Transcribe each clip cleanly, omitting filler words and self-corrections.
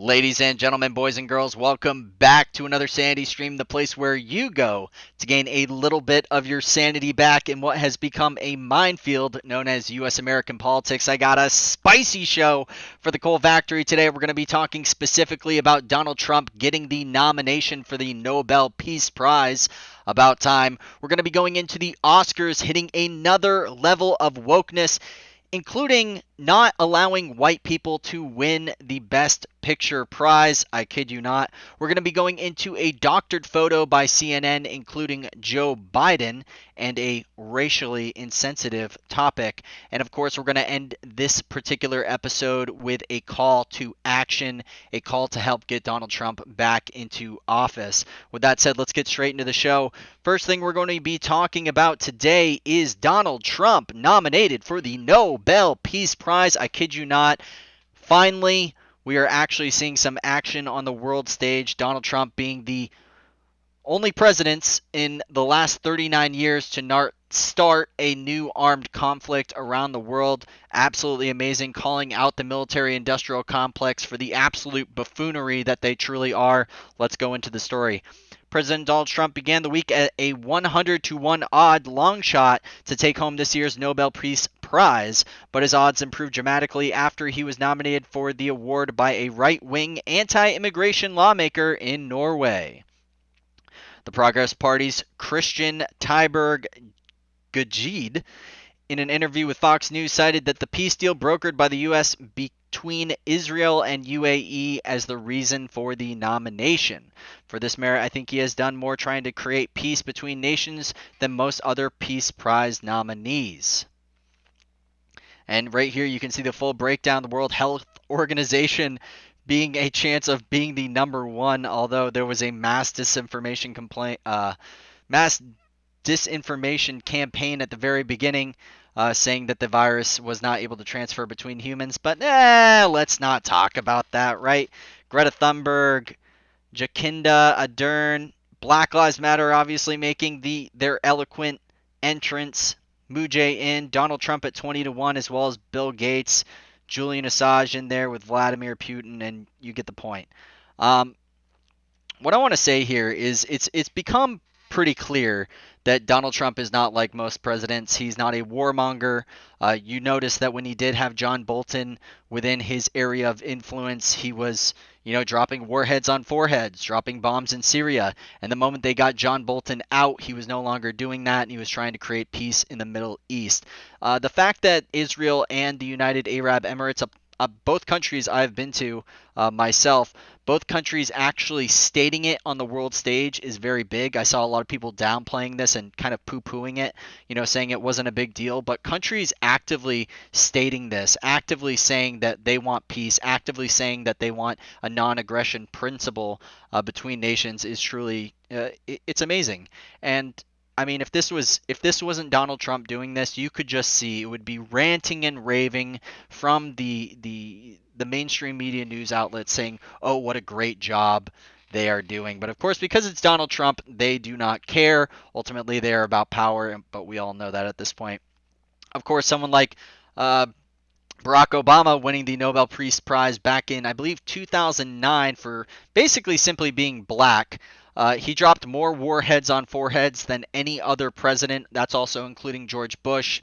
Ladies and gentlemen, boys and girls, welcome back to another Sanity stream, the place where you go to gain a little bit of your sanity back in what has become a minefield known as U.S. American politics. I got a spicy show for the Coal Factory today. We're going to be talking specifically about Donald Trump getting the nomination for the Nobel Peace Prize. About time. We're going to be going into the Oscars, hitting another level of wokeness, including not allowing white people to win the Best Picture prize. I kid you not. We're going to be going into a doctored photo by CNN, including Joe Biden, and a racially insensitive topic. And of course, we're going to end this particular episode with a call to action, a call to help get Donald Trump back into office. With that said, let's get straight into the show. First thing we're going to be talking about today is Donald Trump nominated for the Nobel Peace Prize. I kid you not. Finally, we are actually seeing some action on the world stage. Donald Trump being the only president in the last 39 years to start a new armed conflict around the world. Absolutely amazing. Calling out the military-industrial complex for the absolute buffoonery that they truly are. Let's go into the story. President Donald Trump began the week at a 100-1 odd long shot to take home this year's Nobel Peace Prize, but his odds improved dramatically after he was nominated for the award by a right-wing anti-immigration lawmaker in Norway. The Progress Party's Christian Tyberg Gajid, in an interview with Fox News, cited that the peace deal brokered by the U.S. between Israel and UAE as the reason for the nomination. For this merit, I think he has done more trying to create peace between nations than most other Peace Prize nominees. And right here you can see the full breakdown. The World Health Organization being a chance of being the number one, although there was a mass disinformation campaign at the very beginning, saying that the virus was not able to transfer between humans. But let's not talk about that, right? Greta Thunberg, Jacinda Ardern, Black Lives Matter obviously making their eloquent entrance. Moo Jae-in, Donald Trump at 20-1, as well as Bill Gates, Julian Assange in there with Vladimir Putin, and you get the point. What I want to say here is it's become pretty clear that Donald Trump is not like most presidents. He's not a warmonger. You notice that when he did have John Bolton within his area of influence, he was, dropping warheads on foreheads, dropping bombs in Syria. And the moment they got John Bolton out, he was no longer doing that, and he was trying to create peace in the Middle East. The fact that Israel and the United Arab Emirates, both countries I've been to myself, both countries actually stating it on the world stage is very big. I saw a lot of people downplaying this and kind of poo-pooing it, saying it wasn't a big deal. But countries actively stating this, actively saying that they want peace, actively saying that they want a non-aggression principle between nations is truly, it's amazing. And I mean, if this wasn't Donald Trump doing this, you could just see it would be ranting and raving from the mainstream media news outlets saying, "Oh, what a great job they are doing." But of course, because it's Donald Trump, they do not care. Ultimately, they are about power, but we all know that at this point. Of course, someone like Barack Obama winning the Nobel Peace Prize back in, I believe, 2009 for basically simply being black. He dropped more warheads on foreheads than any other president. That's also including George Bush,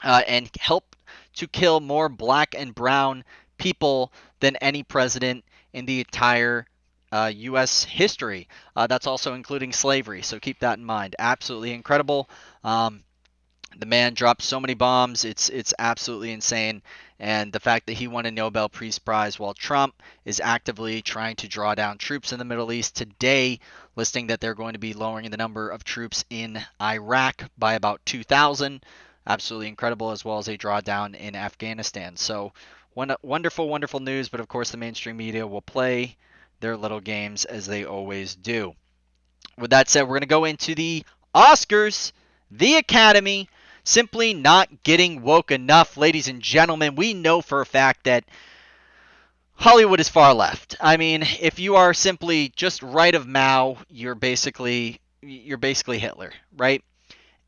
and helped to kill more black and brown people than any president in the entire U.S. history. That's also including slavery, so keep that in mind. Absolutely incredible. The man dropped so many bombs, it's absolutely insane. And the fact that he won a Nobel Peace Prize while Trump is actively trying to draw down troops in the Middle East today, listing that they're going to be lowering the number of troops in Iraq by about 2,000. Absolutely incredible, as well as a drawdown in Afghanistan. So wonderful, wonderful news, but of course the mainstream media will play their little games as they always do. With that said, we're going to go into the Oscars, the Academy, simply not getting woke enough. Ladies and gentlemen, we know for a fact that Hollywood is far left. I mean, if you are simply just right of Mao, you're basically Hitler, right?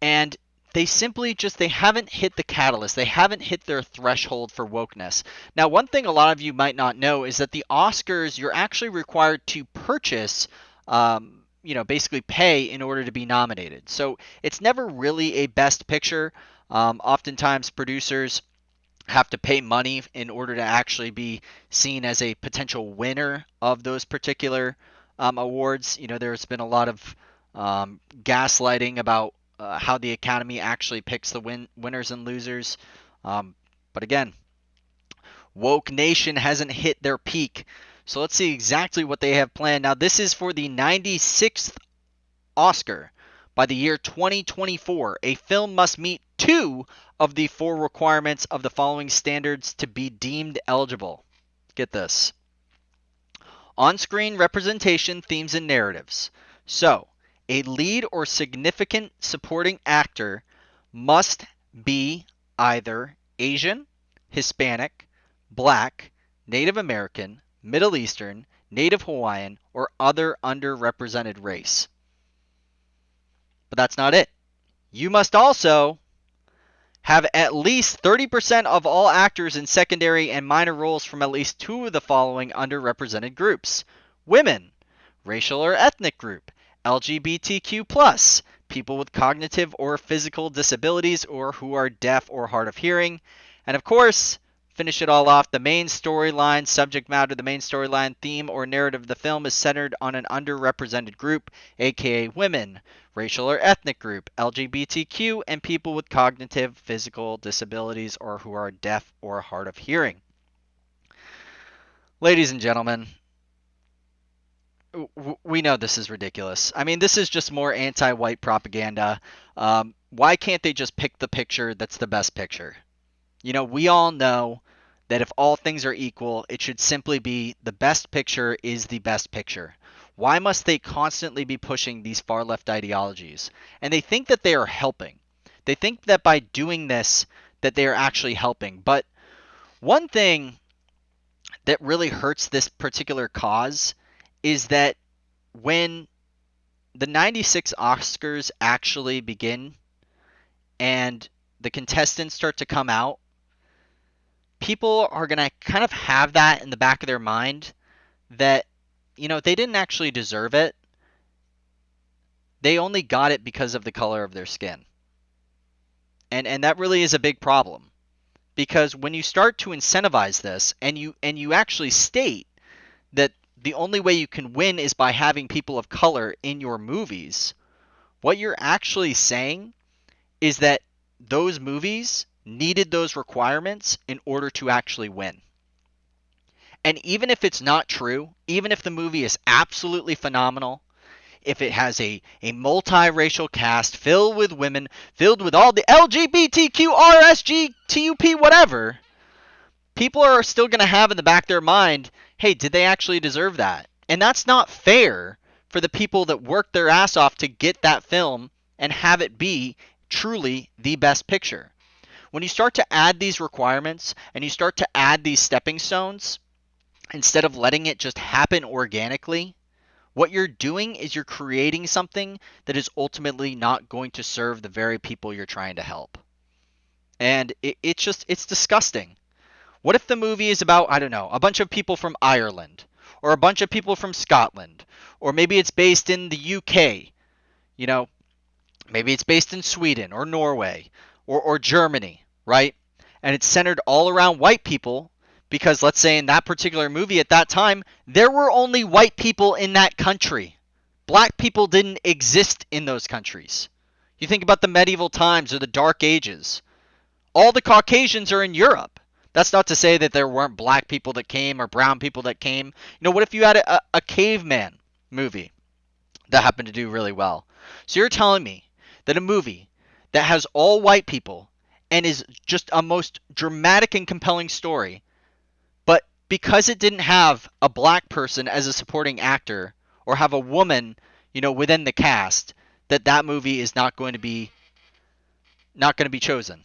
And they simply just they haven't hit the catalyst. They haven't hit their threshold for wokeness. Now, one thing a lot of you might not know is that the Oscars, you're actually required to purchase, basically pay in order to be nominated. So it's never really a best picture. Oftentimes producers have to pay money in order to actually be seen as a potential winner of those particular awards. There's been a lot of gaslighting about how the Academy actually picks the winners and losers. But again, Woke Nation hasn't hit their peak. So let's see exactly what they have planned. Now, this is for the 96th Oscar. By the year 2024, a film must meet two of the four requirements of the following standards to be deemed eligible. Get this: on-screen representation, themes, and narratives. So, a lead or significant supporting actor must be either Asian, Hispanic, Black, Native American, Middle Eastern, Native Hawaiian, or other underrepresented race. But that's not it. You must also have at least 30% of all actors in secondary and minor roles from at least two of the following underrepresented groups: women, racial or ethnic group, LGBTQ+, people with cognitive or physical disabilities or who are deaf or hard of hearing, and of course, finish it all off, the main storyline, subject matter, the main storyline, theme, or narrative of the film is centered on an underrepresented group, aka women, racial or ethnic group, LGBTQ, and people with cognitive, physical disabilities or who are deaf or hard of hearing. Ladies and gentlemen, we know this is ridiculous. I mean, this is just more anti-white propaganda. Why can't they just pick the picture that's the best picture? We all know that if all things are equal, it should simply be the best picture is the best picture. Why must they constantly be pushing these far left ideologies? And they think that they are helping. They think that by doing this that they are actually helping. But one thing that really hurts this particular cause is that when the 96 Oscars actually begin and the contestants start to come out, people are going to kind of have that in the back of their mind that, they didn't actually deserve it. They only got it because of the color of their skin. And that really is a big problem. Because when you start to incentivize this and you actually state that the only way you can win is by having people of color in your movies, what you're actually saying is that those movies needed those requirements in order to actually win. And even if it's not true, even if the movie is absolutely phenomenal, if it has a multiracial cast filled with women, filled with all the LGBTQ, RSG, TUP, whatever, people are still going to have in the back of their mind, hey, did they actually deserve that? And that's not fair for the people that worked their ass off to get that film and have it be truly the best picture. When you start to add these requirements and you start to add these stepping stones, instead of letting it just happen organically, what you're doing is you're creating something that is ultimately not going to serve the very people you're trying to help. And it's disgusting. What if the movie is about, I don't know, a bunch of people from Ireland, or a bunch of people from Scotland, or maybe it's based in the UK, maybe it's based in Sweden or Norway or Germany, right? And it's centered all around white people because, let's say in that particular movie at that time, there were only white people in that country. Black people didn't exist in those countries. You think about the medieval times or the Dark Ages. All the Caucasians are in Europe. That's not to say that there weren't black people that came or brown people that came. What if you had a caveman movie that happened to do really well? So you're telling me that a movie that has all white people and is just a most dramatic and compelling story, but because it didn't have a black person as a supporting actor or have a woman, within the cast, that movie is not going to be chosen.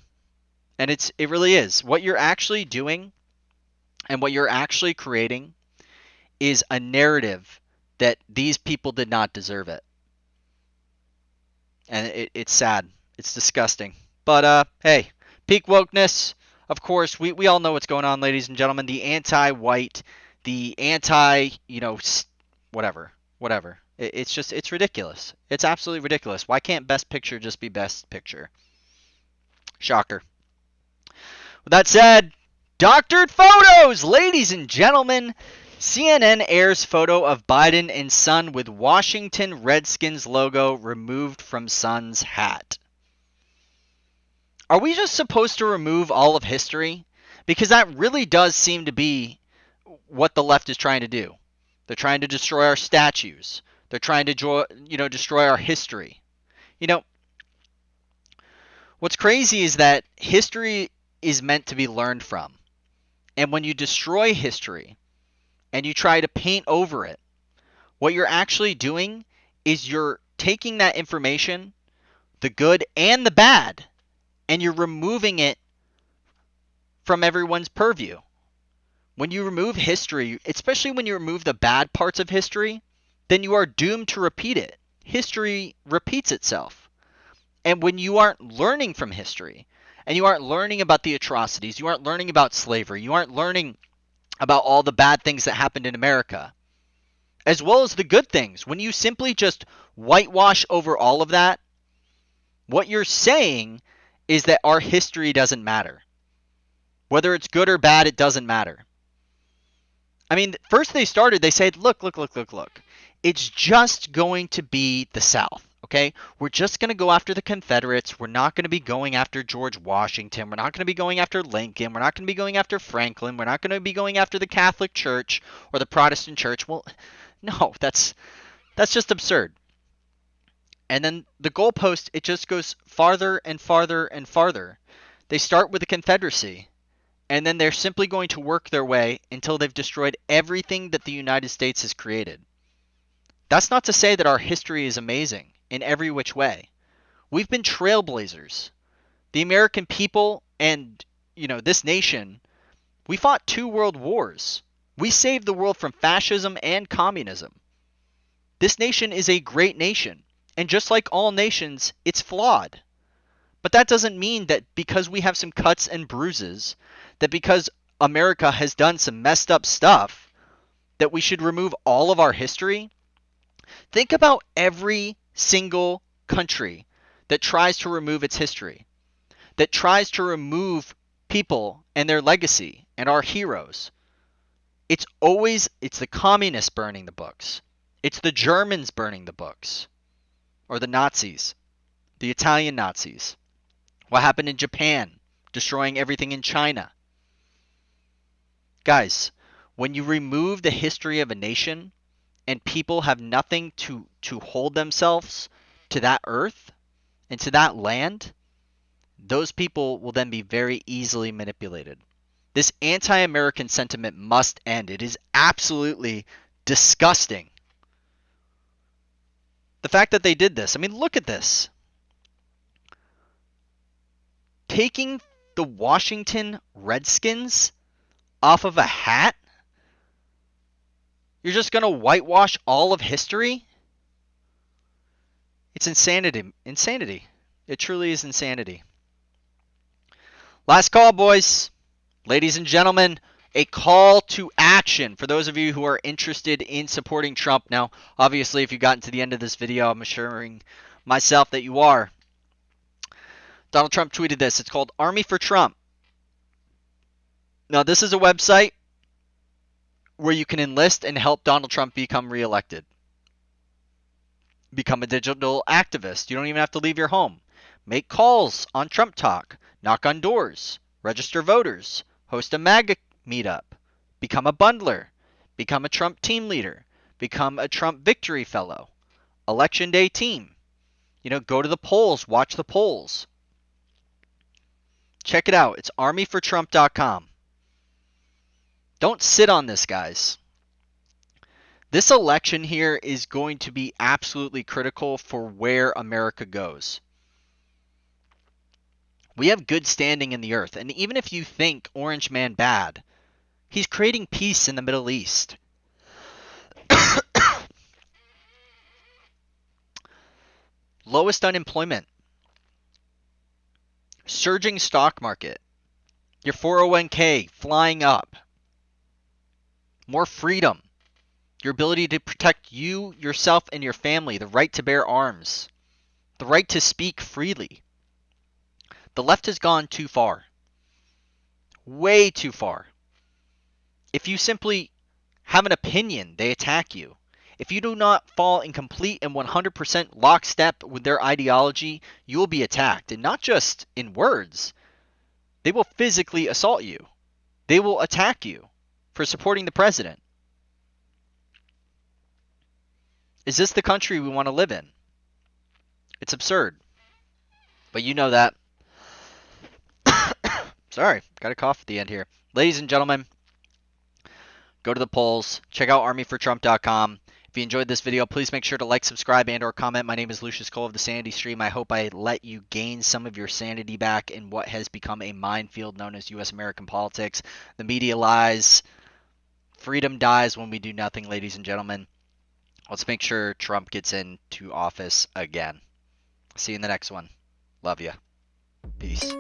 And it really is. What you're actually doing and what you're actually creating is a narrative that these people did not deserve it. And it's sad. It's disgusting. But hey, peak wokeness. Of course, we all know what's going on, ladies and gentlemen. The anti-white, the anti, whatever, whatever. It's ridiculous. It's absolutely ridiculous. Why can't Best Picture just be Best Picture? Shocker. With that said, doctored photos, ladies and gentlemen. CNN airs photo of Biden and son with Washington Redskins logo removed from son's hat. Are we just supposed to remove all of history? Because that really does seem to be what the left is trying to do. They're trying to destroy our statues. They're trying to destroy our history. You know, what's crazy is that history is meant to be learned from. And when you destroy history and you try to paint over it, what you're actually doing is you're taking that information, the good and the bad, and you're removing it from everyone's purview. When you remove history, especially when you remove the bad parts of history, then you are doomed to repeat it. History repeats itself. And when you aren't learning from history, and you aren't learning about the atrocities, you aren't learning about slavery, you aren't learning about all the bad things that happened in America, as well as the good things, when you simply just whitewash over all of that, what you're saying is that our history doesn't matter. Whether it's good or bad, it doesn't matter. I mean, first they said, look. It's just going to be the South, okay? We're just going to go after the Confederates. We're not going to be going after George Washington. We're not going to be going after Lincoln. We're not going to be going after Franklin. We're not going to be going after the Catholic Church or the Protestant Church. Well, no, that's just absurd. And then the goalpost, it just goes farther and farther and farther. They start with the Confederacy, and then they're simply going to work their way until they've destroyed everything that the United States has created. That's not to say that our history is amazing in every which way. We've been trailblazers. The American people and, this nation, we fought 2 world wars. We saved the world from fascism and communism. This nation is a great nation, and just like all nations, it's flawed. But that doesn't mean that because we have some cuts and bruises, that because America has done some messed up stuff, that we should remove all of our history. Think about every single country that tries to remove its history, that tries to remove people and their legacy and our heroes. It's the communists burning the books. It's the Germans burning the books. Or the Nazis. The Italian Nazis. What happened in Japan? Destroying everything in China. Guys, when you remove the history of a nation and people have nothing to hold themselves to that earth and to that land, those people will then be very easily manipulated. This anti-American sentiment must end. It is absolutely disgusting. The fact that they did this. I mean, look at this. Taking the Washington Redskins off of a hat? You're just going to whitewash all of history? It's insanity. Insanity. It truly is insanity. Last call, boys. Ladies and gentlemen, a call to action for those of you who are interested in supporting Trump. Now, obviously, if you gotten to the end of this video, I'm assuring myself that you are. Donald Trump tweeted this. It's called Army for Trump. Now, this is a website where you can enlist and help Donald Trump become reelected. Become a digital activist. You don't even have to leave your home. Make calls on Trump Talk. Knock on doors. Register voters. Host a MAGA meetup. Become a bundler. Become a Trump team leader. Become a Trump victory fellow. Election day team. Go to the polls. Watch the polls. Check it out. It's armyfortrump.com. Don't sit on this, guys. This election here is going to be absolutely critical for where America goes. We have good standing in the earth, and even if you think Orange Man bad, he's creating peace in the Middle East. Lowest unemployment. surging stock market, your 401k flying up, more freedom, your ability to protect you, yourself, and your family, the right to bear arms, the right to speak freely. The left has gone too far. Way too far. If you simply have an opinion, they attack you. If you do not fall in complete and 100% lockstep with their ideology, you will be attacked. And not just in words. They will physically assault you. They will attack you for supporting the president. Is this the country we want to live in? It's absurd. But you know that. Sorry, got a cough at the end here. Ladies and gentlemen, go to the polls. Check out armyfortrump.com. If you enjoyed this video, please make sure to like, subscribe, and or comment. My name is Lucius Cole of the Sanity Stream. I hope I let you gain some of your sanity back in what has become a minefield known as U.S. American politics. The media lies. Freedom dies when we do nothing, ladies and gentlemen. Let's make sure Trump gets into office again. See you in the next one. Love ya. Peace.